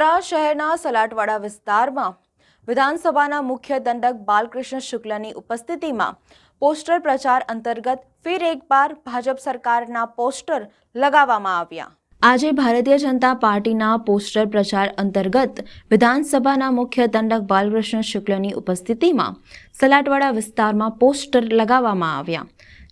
વડોદરા શહેરના સલાટવાડા વિસ્તારમાં વિધાનસભાના મુખ્ય દંડક બાલકૃષ્ણ શુક્લની ઉપસ્થિતિમાં પોસ્ટર પ્રચાર અંતર્ગત ફિર એક બાર ભાજપ સરકારના પોસ્ટર લગાવવામાં આવ્યા। આજે ભારતીય જનતા પાર્ટીના પોસ્ટર પ્રચાર અંતર્ગત વિધાનસભાના મુખ્ય દંડક બાલકૃષ્ણ શુક્લની ઉપસ્થિતિમાં સલાટવાડા વિસ્તારમાં પોસ્ટર લગાવવામાં આવ્યા।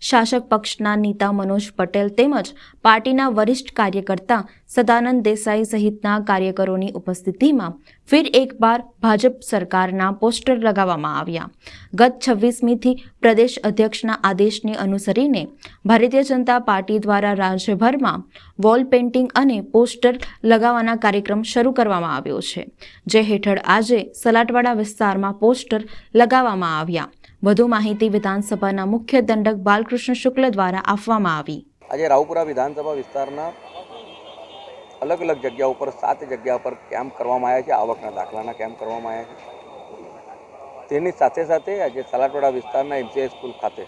શાસક પક્ષના નેતા મનોજ પટેલ તેમજ પાર્ટીના વરિષ્ઠ કાર્યકર્તા સદાનંદ દેસાઈ સહિતના કાર્યકરોની ઉપસ્થિતિમાં ફિર એક બાર ભાજપ સરકારના પોસ્ટર લગાવવામાં આવ્યા। ગત 26મીથી પ્રદેશ અધ્યક્ષના આદેશને અનુસરીને ભારતીય જનતા પાર્ટી દ્વારા રાજ્યભરમાં વોલ પેઇન્ટિંગ અને પોસ્ટર લગાવવાના કાર્યક્રમ શરૂ કરવામાં આવ્યો છે, જે હેઠળ આજે સલાટવાડા વિસ્તારમાં પોસ્ટર લગાવવામાં આવ્યા। વધુ માહિતી વિધાનસભાના મુખ્ય દંડક બાલકૃષ્ણ શુક્લ દ્વારા આપવામાં આવી। આજે રાવપુરા વિધાનસભા વિસ્તારના અલગ અલગ જગ્યાઓ પર 7 જગ્યા પર કેમ્પ કરવામાં આવ્યા છે। આવકના દાખલાના કેમ્પ કરવામાં આવ્યા છે। તેની સાથે સાથે આજે સલાટવાડા વિસ્તારના MCI સ્કૂલ ખાતે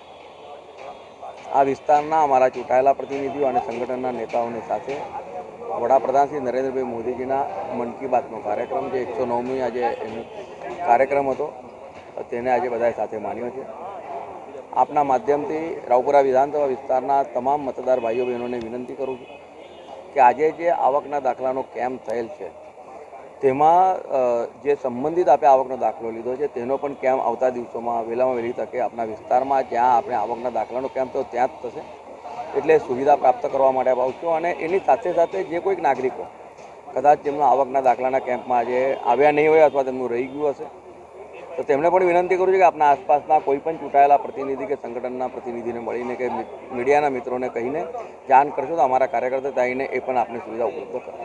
આ વિસ્તારના અમારા ચૂંટાયેલા પ્રતિનિધિઓ અને સંગઠનના નેતાઓની સાથે વડાપ્રધાન શ્રી નરેન્દ્રભાઈ મોદીજીના મન કી બાતનો કાર્યક્રમ, જે 109મી આજે એનો કાર્યક્રમ હતો, તેને આજે બધાએ સાથે માન્યો છે। આપના માધ્યમથી રાવપુરા વિધાનસભા વિસ્તારના તમામ મતદાર ભાઈઓ બહેનોને વિનંતી કરું છું કે આજે જે આવકના દાખલાનો કેમ્પ થયેલ છે તેમાં જે સંબંધિત આપણે આવકનો દાખલો લીધો છે તેનો પણ કેમ્પ આવતા દિવસોમાં વહેલામાં વહેલી તકે આપણા વિસ્તારમાં જ્યાં આપણે આવકના દાખલાનો કેમ્પ થયો ત્યાં જ થશે, એટલે સુવિધા પ્રાપ્ત કરવા માટે આવશું। અને એની સાથે સાથે જે કોઈક નાગરિકો કદાચ તેમના આવકના દાખલાના કેમ્પમાં આજે આવ્યા નહીં હોય અથવા તેમનું રહી ગયું હશે તો તેમને પણ વિનંતી કરું છું કે આપણા આસપાસના કોઈ પણ ચૂંટાયેલા પ્રતિનિધિ કે સંગઠનના પ્રતિનિધિને મળીને કે મીડિયાના મિત્રોને કહીને જાણ કરશો તો અમારા કાર્યકર્તા આવીને એ પણ આપને સુવિધા ઉપલબ્ધ કરશે।